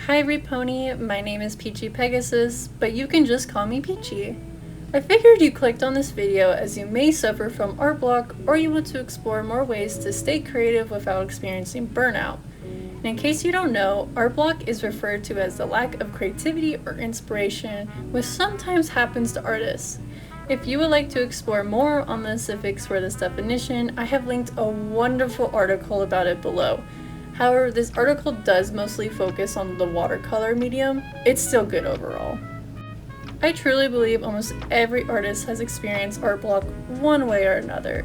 Hi Repony, my name is Peachy Pegasus, but you can just call me Peachy. I figured you clicked on this video as you may suffer from art block or you want to explore more ways to stay creative without experiencing burnout. And in case you don't know, art block is referred to as the lack of creativity or inspiration, which sometimes happens to artists. If you would like to explore more on the specifics for this definition, I have linked a wonderful article about it below. However, this article does mostly focus on the watercolor medium. It's still good overall. I truly believe almost every artist has experienced art block one way or another.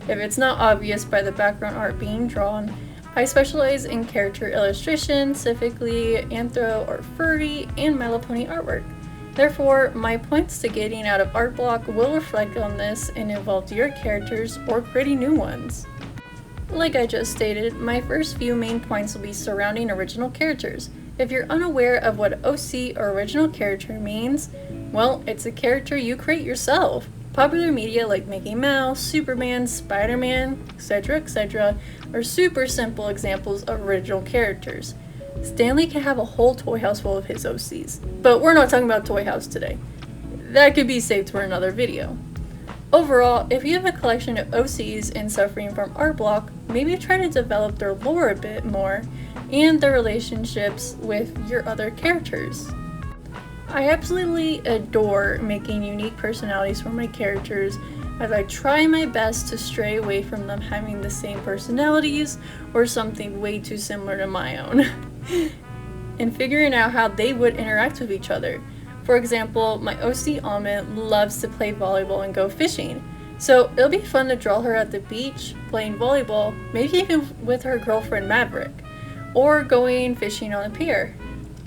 If it's not obvious by the background art being drawn, I specialize in character illustration, specifically anthro or furry, and My Little Pony artwork. Therefore, my points to getting out of art block will reflect on this and involve your characters or creating new ones. Like I just stated, my first few main points will be surrounding original characters. If you're unaware of what OC or original character means, well, it's a character you create yourself. Popular media like Mickey Mouse, Superman, Spider-Man, etc. are super simple examples of original characters. Stanley can have a whole toy house full of his OCs, but we're not talking about Toy House today. That could be saved for another video. Overall, if you have a collection of OCs and suffering from art block, maybe try to develop their lore a bit more and their relationships with your other characters. I absolutely adore making unique personalities for my characters, as I try my best to stray away from them having the same personalities or something way too similar to my own, and figuring out how they would interact with each other. For example, my OC Almond loves to play volleyball and go fishing, so it'll be fun to draw her at the beach, playing volleyball, maybe even with her girlfriend Maverick, or going fishing on a pier.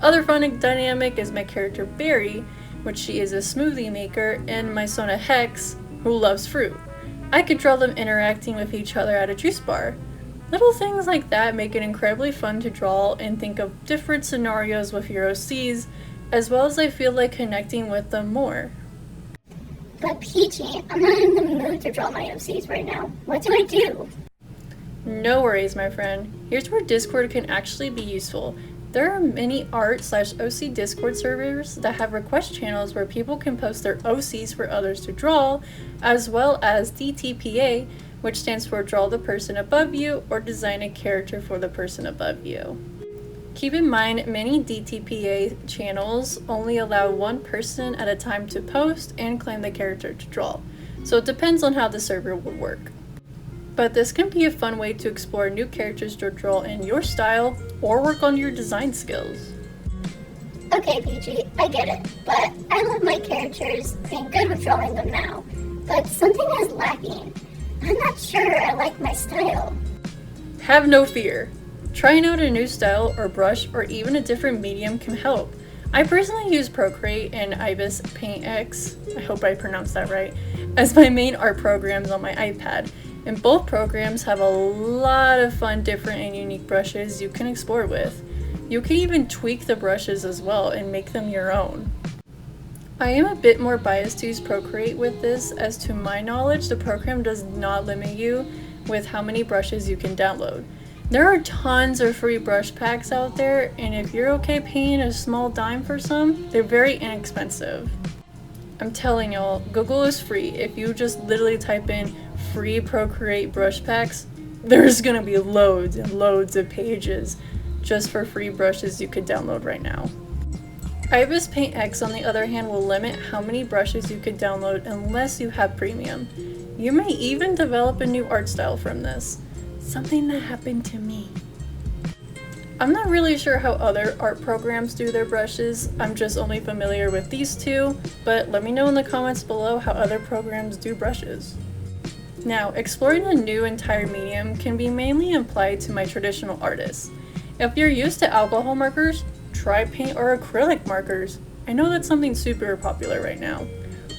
Other fun dynamic is my character Berry, which she is a smoothie maker, and my Sona Hex, who loves fruit. I could draw them interacting with each other at a juice bar. Little things like that make it incredibly fun to draw and think of different scenarios with your OCs, as well as I feel like connecting with them more. But Peachy, I'm not in the mood to draw my OCs right now. What do I do? No worries, my friend. Here's where Discord can actually be useful. There are many art/OC Discord servers that have request channels where people can post their OCs for others to draw, as well as DTPA, which stands for Draw the Person Above You or Design a Character for the Person Above You. Keep in mind, many DTPA channels only allow one person at a time to post and claim the character to draw, so it depends on how the server will work. But this can be a fun way to explore new characters to draw in your style or work on your design skills. Okay, Peachy, I get it, but I love my characters and good with drawing them now, but something is lacking. I'm not sure I like my style. Have no fear. Trying out a new style or brush or even a different medium can help. I personally use Procreate and Ibis Paint X, I hope I pronounced that right, as my main art programs on my iPad, and both programs have a lot of fun, different, and unique brushes you can explore with. You can even tweak the brushes as well and make them your own. I am a bit more biased to use Procreate with this, as to my knowledge, the program does not limit you with how many brushes you can download. There are tons of free brush packs out there, and if you're okay paying a small dime for some, they're very inexpensive. I'm telling y'all, Google is free. If you just literally type in free Procreate brush packs, there's gonna be loads and loads of pages just for free brushes you could download right now. Ibis Paint X, on the other hand, will limit how many brushes you could download unless you have premium. You may even develop a new art style from this. Something that happened to me. I'm not really sure how other art programs do their brushes, I'm just only familiar with these two, but let me know in the comments below how other programs do brushes. Now, exploring a new entire medium can be mainly applied to my traditional artists. If you're used to alcohol markers, try paint or acrylic markers. I know that's something super popular right now.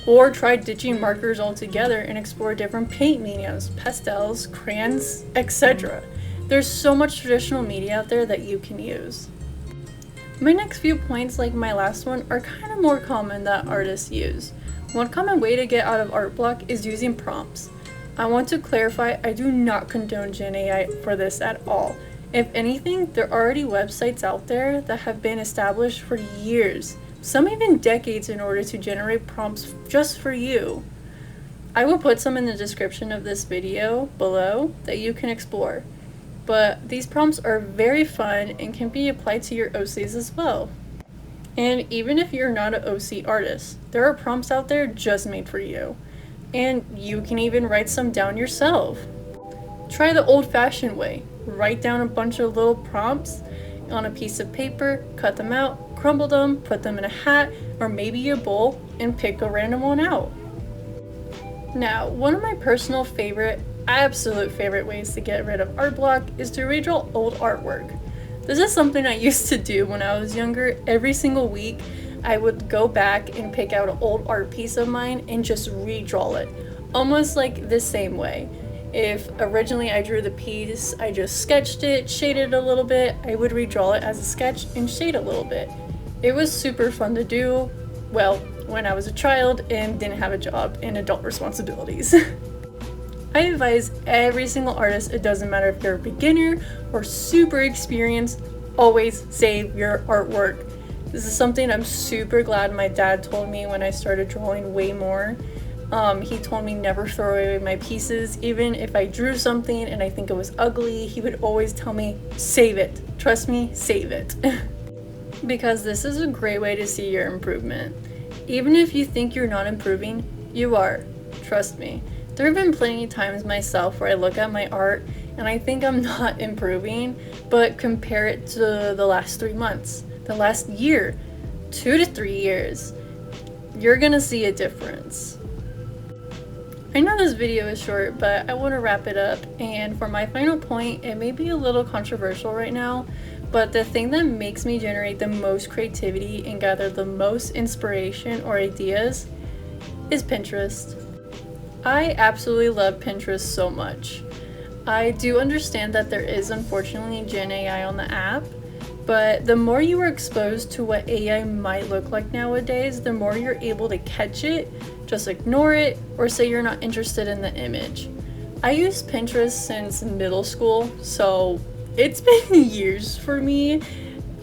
Or try ditching markers altogether and explore different paint mediums, pastels, crayons, etc. There's so much traditional media out there that you can use. My next few points, like my last one, are kind of more common that artists use. One common way to get out of art block is using prompts. I want to clarify, I do not condone Gen AI for this at all. If anything, there are already websites out there that have been established for years, some even decades, in order to generate prompts just for you. I will put some in the description of this video below that you can explore, but these prompts are very fun and can be applied to your OCs as well. And even if you're not an OC artist, there are prompts out there just made for you. And you can even write some down yourself. Try the old-fashioned way. Write down a bunch of little prompts on a piece of paper, cut them out, crumble them, put them in a hat or maybe a bowl, and pick a random one out. Now, one of my personal absolute favorite ways to get rid of art block is to redraw old artwork. This is something I used to do when I was younger. Every single week, I would go back and pick out an old art piece of mine and just redraw it, almost like the same way. If originally I drew the piece, I just sketched it, shaded a little bit, I would redraw it as a sketch and shade a little bit. It was super fun to do, well, when I was a child and didn't have a job and adult responsibilities. I advise every single artist, it doesn't matter if you're a beginner or super experienced, always save your artwork. This is something I'm super glad my dad told me when I started drawing way more. He told me never throw away my pieces. Even if I drew something and I think it was ugly, he would always tell me, save it. Trust me, save it. Because this is a great way to see your improvement. Even if you think you're not improving, you are. Trust me. There have been plenty of times myself where I look at my art and I think I'm not improving, but compare it to the last 3 months, the last year, 2 to 3 years. You're gonna see a difference. I know this video is short, but I want to wrap it up, and for my final point, it may be a little controversial right now, but the thing that makes me generate the most creativity and gather the most inspiration or ideas is Pinterest. I absolutely love Pinterest so much. I do understand that there is unfortunately Gen AI on the app, but the more you are exposed to what AI might look like nowadays, the more you're able to catch it, just ignore it, or say you're not interested in the image. I used Pinterest since middle school, so it's been years for me,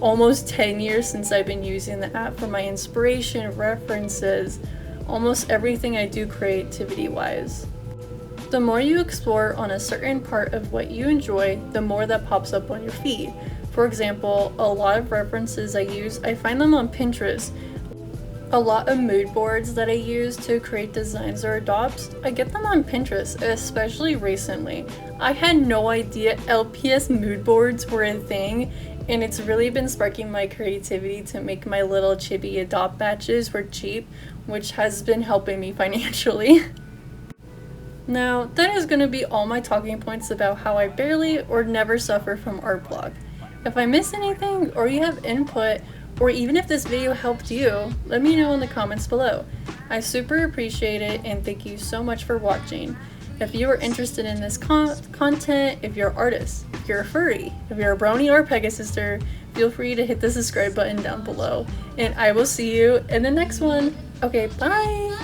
almost 10 years since I've been using the app for my inspiration, references, almost everything I do creativity-wise. The more you explore on a certain part of what you enjoy, the more that pops up on your feed. For example, a lot of references I use, I find them on Pinterest. A lot of mood boards that I use to create designs or adopts, I get them on Pinterest, especially recently. I had no idea LPS mood boards were a thing, and it's really been sparking my creativity to make my little chibi adopt batches for cheap, which has been helping me financially. Now, that is going to be all my talking points about how I barely or never suffer from art block. If I missed anything, or you have input, or even if this video helped you, let me know in the comments below. I super appreciate it, and thank you so much for watching. If you are interested in this content, if you're an artist, if you're a furry, if you're a brony or a pegasister, feel free to hit the subscribe button down below. And I will see you in the next one. Okay, bye!